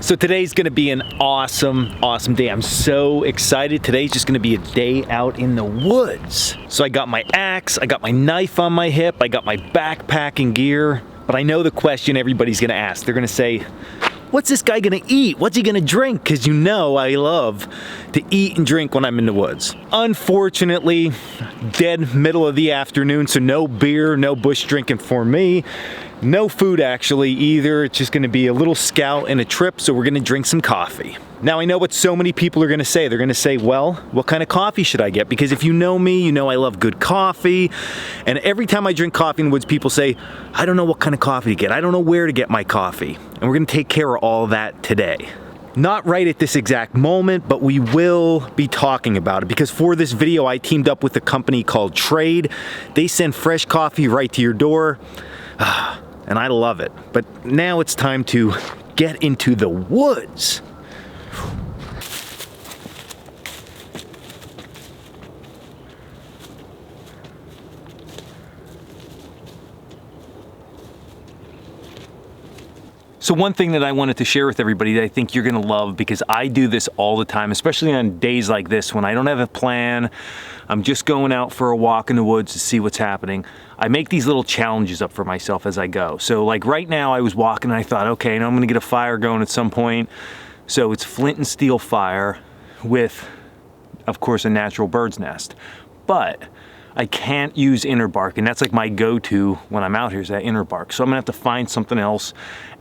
So today's gonna be an awesome day. I'm so excited. Today's just gonna be a day out in the woods. So I got my axe, I got my knife on my hip, I got my backpacking gear, but I know the question everybody's gonna ask. They're gonna say, what's this guy gonna eat? What's he gonna drink? Because you know I love to eat and drink when I'm in the woods. Unfortunately, dead middle of the afternoon, so no beer, no bush drinking for me. No food actually either. It's just gonna be a little scout and a trip, so we're gonna drink some coffee. Now I know what so many people are gonna say. They're gonna say, well, what kind of coffee should I get? Because if you know me, you know I love good coffee. And every time I drink coffee in the woods, people say, I don't know what kind of coffee to get. I don't know where to get my coffee. And we're gonna take care of all that today. Not right at this exact moment, but we will be talking about it because for this video, I teamed up with a company called Trade. They send fresh coffee right to your door. And I love it. But now it's time to get into the woods. So one thing that I wanted to share with everybody that I think you're gonna love, because I do this all the time, especially on days like this when I don't have a plan, I'm just going out for a walk in the woods to see what's happening. I make these little challenges up for myself as I go. So like right now I was walking and I thought, okay, now I'm gonna get a fire going at some point. So it's flint and steel fire with, of course, a natural bird's nest. But I can't use inner bark, and that's like my go-to when I'm out here is that inner bark. So I'm gonna have to find something else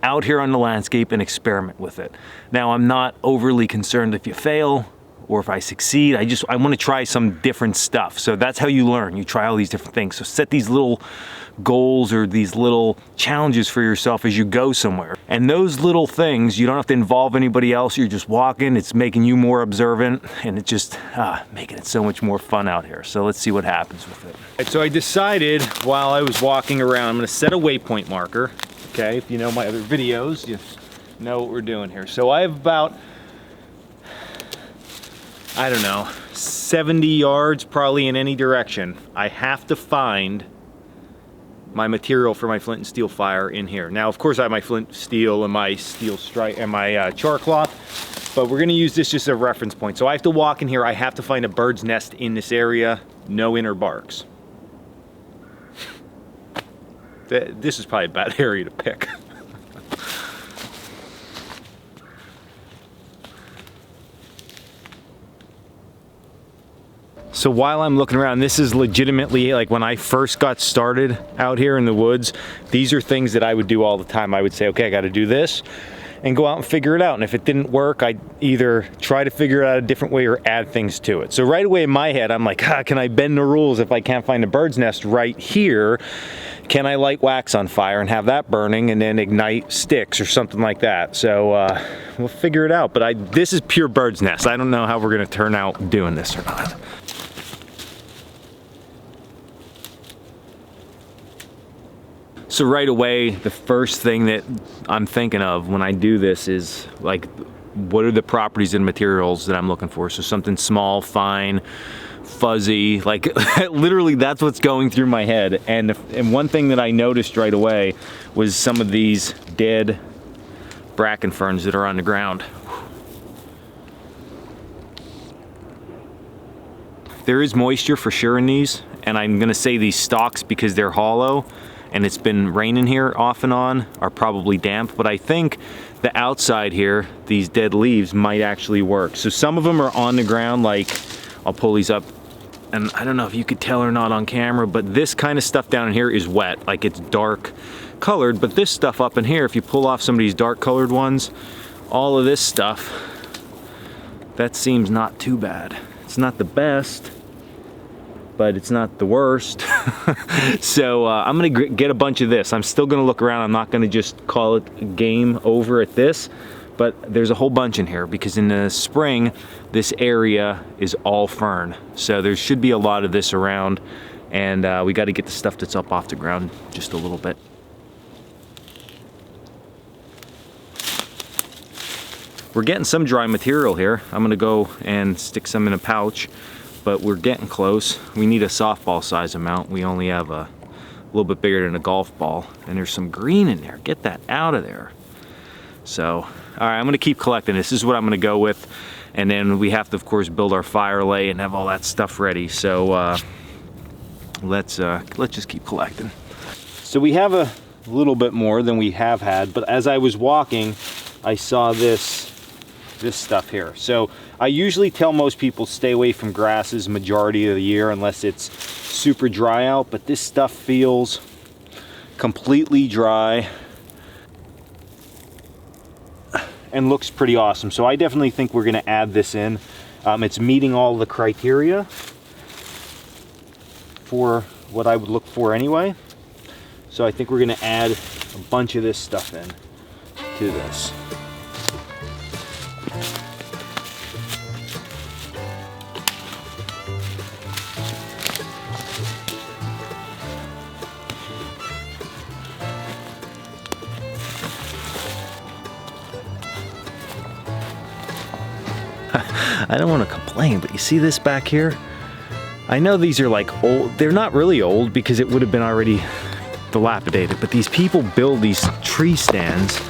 out here on the landscape and experiment with it. Now I'm not overly concerned if you fail or if I succeed. I want to try some different stuff. So that's how you learn. You try all these different things. So set these little goals or these little challenges for yourself as you go somewhere. And those little things, you don't have to involve anybody else. You're just walking. It's making you more observant, and it's just making it so much more fun out here. So let's see what happens with it. Right, so I decided while I was walking around, I'm going to set a waypoint marker. Okay, if you know my other videos, you know what we're doing here. So I have about, I don't know, 70 yards probably in any direction. I have to find my material for my flint and steel fire in here. Now, of course, I have my flint steel and my steel strike and my char cloth, but we're gonna use this just as a reference point. So I have to walk in here. I have to find a bird's nest in this area. No inner barks. This is probably a bad area to pick. So while I'm looking around, this is legitimately like when I first got started out here in the woods, these are things that I would do all the time. I would say, okay, I got to do this and go out and figure it out. And if it didn't work, I'd either try to figure it out a different way or add things to it. So right away in my head, I'm like, can I bend the rules if I can't find a bird's nest right here? Can I light wax on fire and have that burning and then ignite sticks or something like that? So we'll figure it out. But this is pure bird's nest. I don't know how we're gonna turn out doing this or not. So right away, the first thing that I'm thinking of when I do this is like, what are the properties and materials that I'm looking for? So something small, fine, fuzzy, like literally that's what's going through my head. And one thing that I noticed right away was some of these dead bracken ferns that are on the ground. There is moisture for sure in these, and I'm gonna say these stalks, because they're hollow and it's been raining here off and on, are probably damp, but I think the outside here, these dead leaves might actually work. So some of them are on the ground, like I'll pull these up, and I don't know if you could tell or not on camera, but this kind of stuff down in here is wet, like it's dark colored, but this stuff up in here, if you pull off some of these dark colored ones, all of this stuff, that seems not too bad. It's not the best, but it's not the worst. So I'm gonna get a bunch of this. I'm still gonna look around. I'm not gonna just call it game over at this, but there's a whole bunch in here because in the spring, this area is all fern. So there should be a lot of this around, and we gotta get the stuff that's up off the ground just a little bit. We're getting some dry material here. I'm gonna go and stick some in a pouch, but we're getting close. We need a softball size amount. We only have a little bit bigger than a golf ball, and there's some green in there. Get that out of there. So, all right, I'm gonna keep collecting. This is what I'm gonna go with. And then we have to, of course, build our fire lay and have all that stuff ready. So let's just keep collecting. So we have a little bit more than we have had, but as I was walking, I saw this stuff here. So I usually tell most people stay away from grasses majority of the year unless it's super dry out, but this stuff feels completely dry and looks pretty awesome. So I definitely think we're gonna add this in. It's meeting all the criteria for what I would look for anyway. So I think we're gonna add a bunch of this stuff in to this. I don't want to complain, but you see this back here? I know these are like old, they're not really old because it would have been already dilapidated, but these people build these tree stands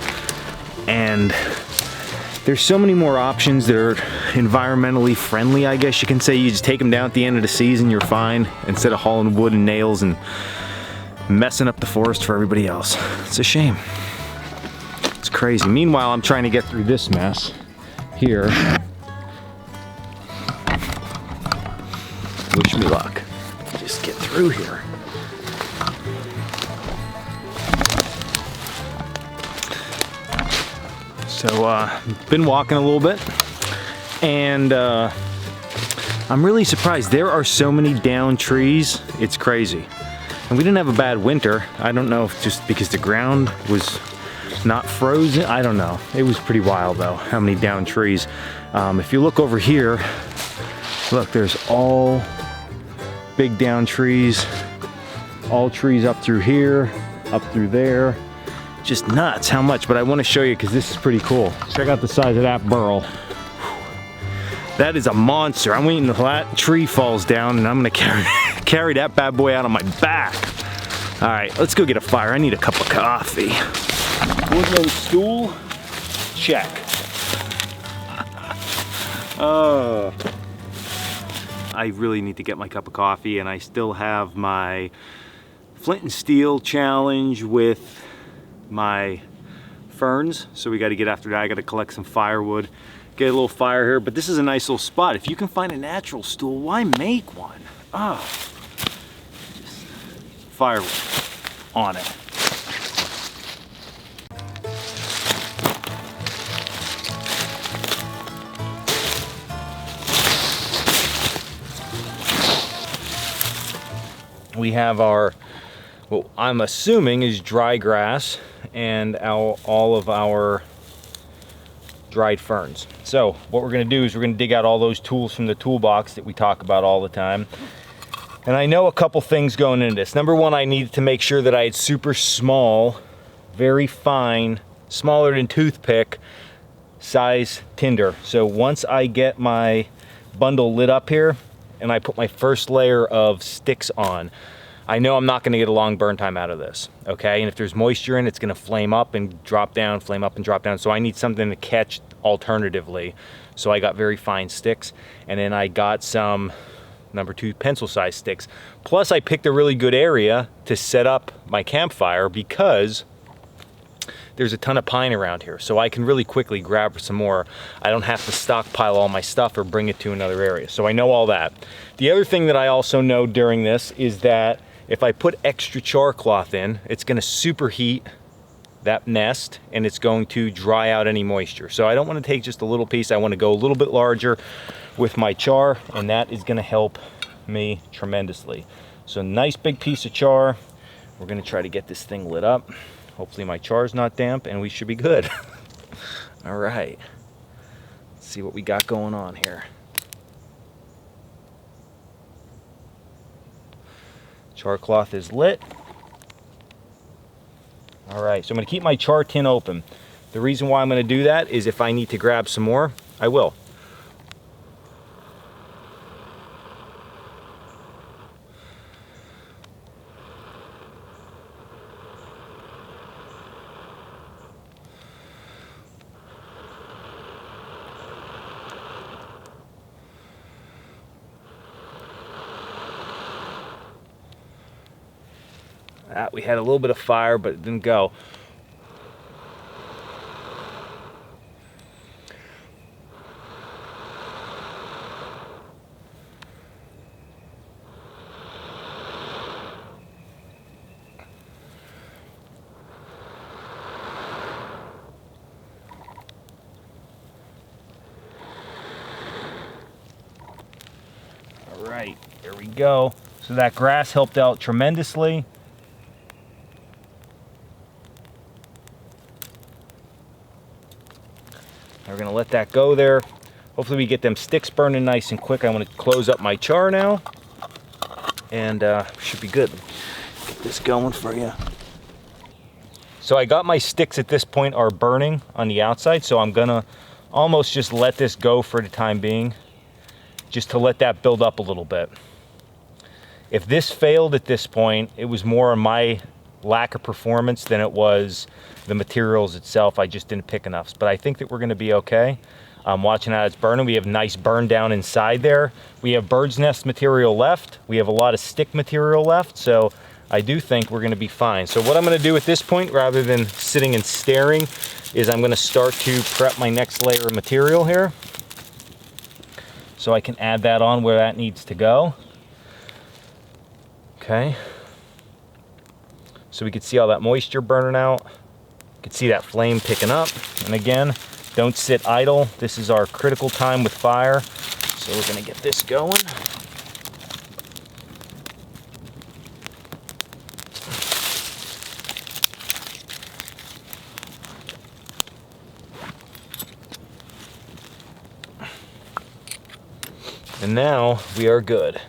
and there's so many more options that are environmentally friendly, I guess you can say. You just take them down at the end of the season, you're fine, instead of hauling wood and nails and messing up the forest for everybody else. It's a shame. It's crazy. Meanwhile, I'm trying to get through this mess here. Wish me luck. Just get through here. So, been walking a little bit, and I'm really surprised. There are so many down trees, it's crazy. And we didn't have a bad winter. I don't know if just because the ground was not frozen, I don't know. It was pretty wild though, how many down trees. If you look over here, look, there's all big down trees, all trees up through here, up through there. Just nuts how much, but I want to show you because this is pretty cool. Check out the size of that burl. That is a monster. I'm waiting until that tree falls down and I'm gonna carry that bad boy out on my back. All right, let's go get a fire. I need a cup of coffee. Woodland stool, check. I really need to get my cup of coffee, and I still have my flint and steel challenge with my ferns, so we got to get after that. I got to collect some firewood, get a little fire here, but this is a nice little spot. If you can find a natural stool, why make one? Just firewood on it. We have our, what I'm assuming is dry grass, and all of our dried ferns. So what we're gonna do is we're gonna dig out all those tools from the toolbox that we talk about all the time. And I know a couple things going into this. Number one, I needed to make sure that I had super small, very fine, smaller than toothpick size tinder. So once I get my bundle lit up here and I put my first layer of sticks on, I know I'm not gonna get a long burn time out of this, okay? And if there's moisture in it, it's gonna flame up and drop down, flame up and drop down. So I need something to catch alternatively. So I got very fine sticks, and then I got some number 2 pencil size sticks. Plus I picked a really good area to set up my campfire because there's a ton of pine around here. So I can really quickly grab some more. I don't have to stockpile all my stuff or bring it to another area. So I know all that. The other thing that I also know during this is that if I put extra char cloth in, it's gonna superheat that nest and it's going to dry out any moisture. So I don't wanna take just a little piece, I wanna go a little bit larger with my char, and that is gonna help me tremendously. So nice big piece of char. We're gonna try to get this thing lit up. Hopefully my char's not damp and we should be good. All right, let's see what we got going on here. Char cloth is lit. All right, so I'm gonna keep my char tin open. The reason why I'm gonna do that is if I need to grab some more, I will. We had a little bit of fire, but it didn't go. All right, there we go. So that grass helped out tremendously. We're gonna let that go there. Hopefully we get them sticks burning nice and quick. I want to close up my char now, and should be good. Get this going for you. So I got my sticks at this point are burning on the outside, so I'm gonna almost just let this go for the time being, just to let that build up a little bit. If this failed at this point, it was more on my lack of performance than it was the materials itself. I just didn't pick enough, but I think that we're gonna be okay. I'm watching how it's burning. We have nice burn down inside there. We have bird's nest material left. We have a lot of stick material left, so I do think we're gonna be fine. So what I'm gonna do at this point, rather than sitting and staring, is I'm gonna start to prep my next layer of material here, so I can add that on where that needs to go. Okay. So we can see all that moisture burning out. You can see that flame picking up. And again, don't sit idle. This is our critical time with fire. So we're gonna get this going. And now we are good.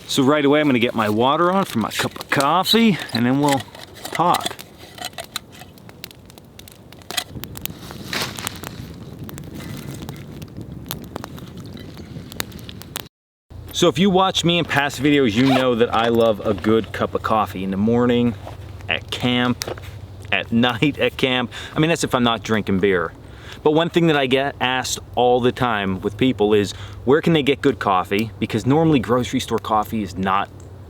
So right away I'm gonna get my water on for my cup of coffee, and then we'll talk. So if you watch me in past videos, you know that I love a good cup of coffee in the morning, at camp, at night at camp. I mean, that's if I'm not drinking beer. But one thing that I get asked all the time with people is, where can they get good coffee? Because normally grocery store coffee is not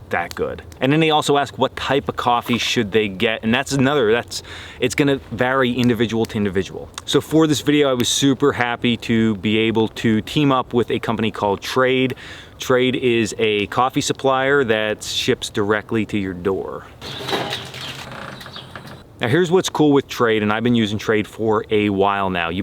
that good. And then they also ask, what type of coffee should they get? And it's gonna vary individual to individual. So for this video, I was super happy to be able to team up with a company called Trade. Trade is a coffee supplier that ships directly to your door. Now here's what's cool with Trade, and I've been using Trade for a while now. You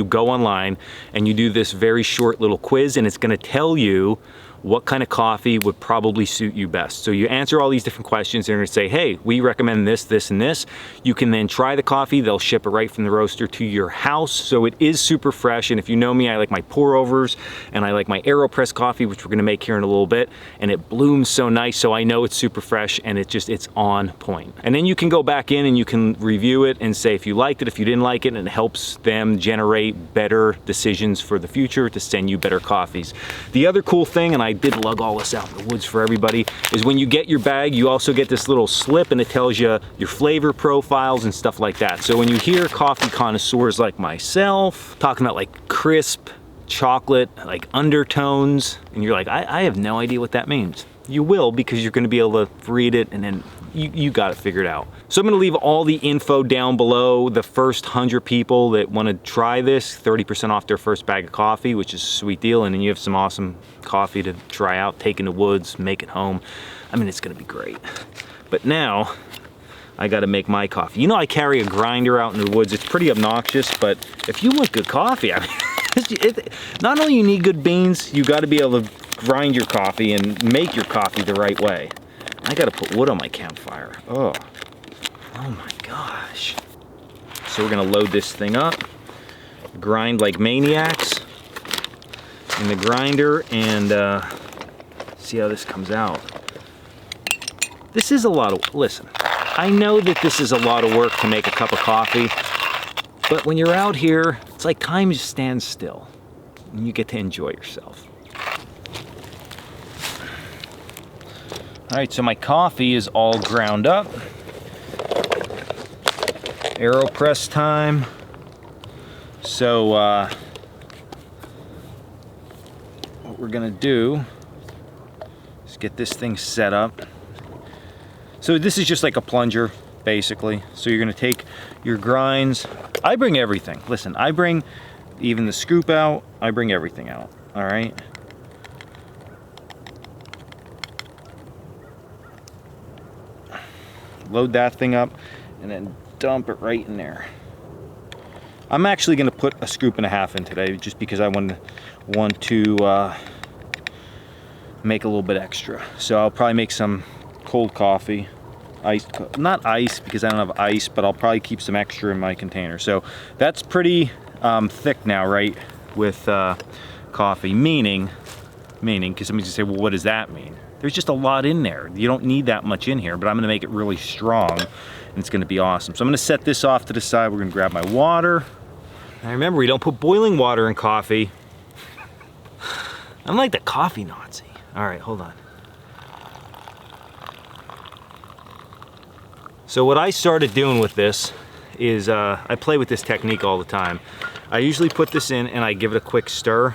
go online and you do this very short little quiz, and it's gonna tell you what kind of coffee would probably suit you best. So you answer all these different questions, they're gonna say, hey, we recommend this, this, and this. You can then try the coffee, they'll ship it right from the roaster to your house. So it is super fresh, and if you know me, I like my pour overs, and I like my AeroPress coffee, which we're gonna make here in a little bit, and it blooms so nice, so I know it's super fresh, and it's on point. And then you can go back in and you can review it and say if you liked it, if you didn't like it, and it helps them generate better decisions for the future to send you better coffees. The other cool thing, and I did lug all this out in the woods for everybody, is when you get your bag, you also get this little slip, and it tells you your flavor profiles and stuff like that. So when you hear coffee connoisseurs like myself talking about like crisp chocolate, like undertones, and you're like, I have no idea what that means. You will, because you're gonna be able to read it, and then you got it figured out. So I'm gonna leave all the info down below. The first 100 people that wanna try this, 30% off their first bag of coffee, which is a sweet deal, and then you have some awesome coffee to try out, take in the woods, make it home. I mean, it's gonna be great. But now, I gotta make my coffee. You know, I carry a grinder out in the woods. It's pretty obnoxious, but if you want good coffee, I mean, not only you need good beans, you gotta be able to grind your coffee and make your coffee the right way. I gotta put wood on my campfire. Oh my gosh. So we're gonna load this thing up, grind like maniacs in the grinder, and see how this comes out. This is a lot of, listen, I know that this is a lot of work to make a cup of coffee, but when you're out here, it's like time just stands still and you get to enjoy yourself. All right, so my coffee is all ground up. AeroPress time. So what we're gonna do is get this thing set up. So this is just like a plunger, basically. So you're gonna take your grinds. I bring everything. Listen, I bring even the scoop out. I bring everything out, all right? Load that thing up and then dump it right in there. I'm actually gonna put a scoop and a half in today just because I want to make a little bit extra. So I'll probably make some cold coffee. Ice, not ice because I don't have ice, but I'll probably keep some extra in my container. So that's pretty thick now, right, with coffee, meaning, because somebody's gonna say, well, what does that mean? There's just a lot in there. You don't need that much in here, but I'm gonna make it really strong and it's gonna be awesome. So I'm gonna set this off to the side. We're gonna grab my water. Now remember, we don't put boiling water in coffee. I'm like the coffee Nazi. All right, hold on. So what I started doing with this is I play with this technique all the time. I usually put this in and I give it a quick stir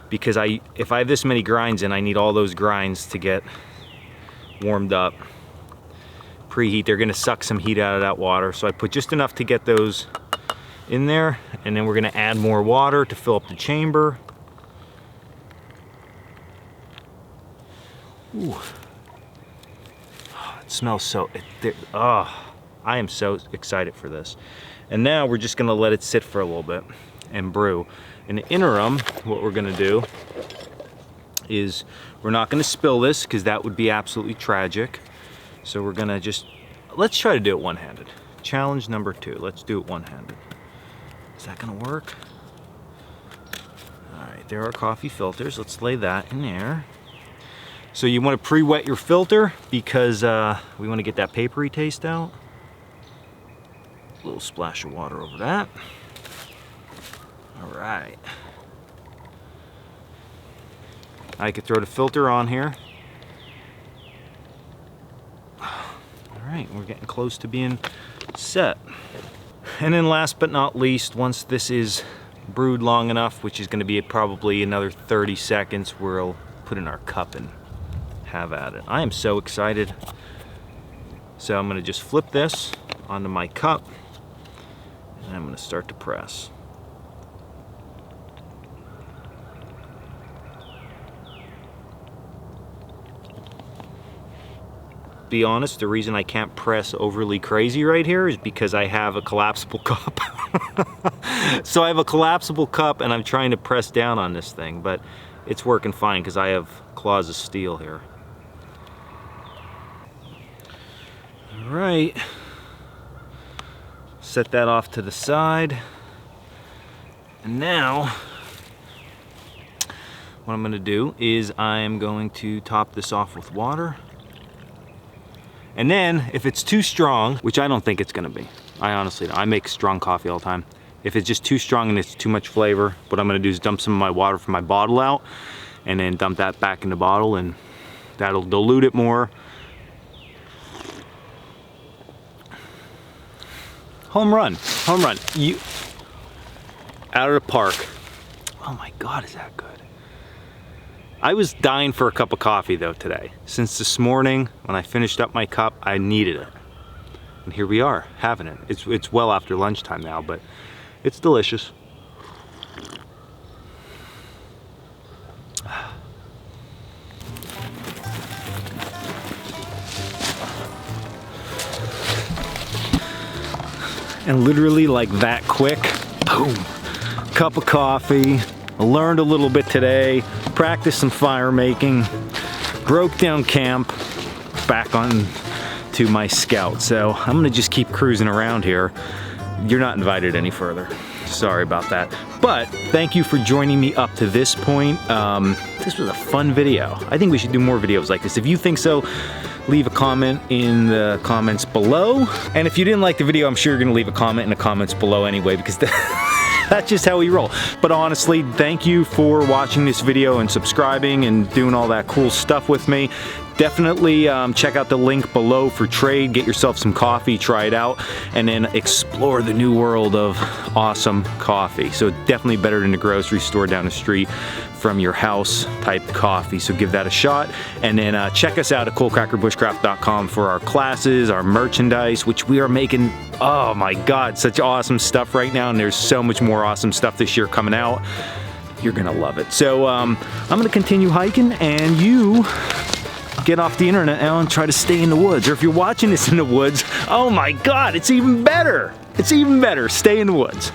because if I have this many grinds in, I need all those grinds to get warmed up. Preheat, they're gonna suck some heat out of that water. So I put just enough to get those in there, and then we're gonna add more water to fill up the chamber. Ooh. It smells so, I am so excited for this. And now we're just gonna let it sit for a little bit and brew. In the interim, what we're gonna do is we're not gonna spill this because that would be absolutely tragic. So we're gonna let's try to do it one-handed. Challenge number 2, let's do it one-handed. Is that gonna work? All right, there are coffee filters. Let's lay that in there. So you wanna pre-wet your filter because we wanna get that papery taste out. A little splash of water over that. All right. I could throw the filter on here. All right, we're getting close to being set. And then last but not least, once this is brewed long enough, which is gonna be probably another 30 seconds, we'll put in our cup and have at it. I am so excited. So I'm gonna just flip this onto my cup and I'm gonna start to press. Be honest, the reason I can't press overly crazy right here is because I have a collapsible cup. So I have a collapsible cup and I'm trying to press down on this thing, but it's working fine because I have claws of steel here. All right, set that off to the side. And now, what I'm gonna do is I'm going to top this off with water. And then, if it's too strong, which I don't think it's gonna be, I honestly don't. I make strong coffee all the time. If it's just too strong and it's too much flavor, what I'm gonna do is dump some of my water from my bottle out and then dump that back in the bottle and that'll dilute it more. Home run, home run. You, out of the park. Oh my God, is that good? I was dying for a cup of coffee though today. Since this morning, when I finished up my cup, I needed it. And here we are, having it. It's well after lunchtime now, but it's delicious. And literally like that quick, boom, cup of coffee. I learned a little bit today, practiced some fire making, broke down camp, back on to my Scout. So I'm gonna just keep cruising around here. You're not invited any further. Sorry about that. But thank you for joining me up to this point. This was a fun video. I think we should do more videos like this. If you think so, leave a comment in the comments below. And if you didn't like the video, I'm sure you're gonna leave a comment in the comments below anyway, because that's just how we roll. But honestly, thank you for watching this video and subscribing and doing all that cool stuff with me. definitely check out the link below for trade. Get yourself some coffee, try it out, and then explore the new world of awesome coffee. So definitely better than the grocery store down the street from your house type coffee. So give that a shot, and then check us out at coalcrackerbushcraft.com for our classes, our merchandise, which we are making, oh my God, such awesome stuff right now, and there's so much more awesome stuff this year coming out. You're gonna love it. So I'm gonna continue hiking, and you get off the internet now and try to stay in the woods. Or if you're watching this in the woods, oh my God, it's even better. It's even better. Stay in the woods.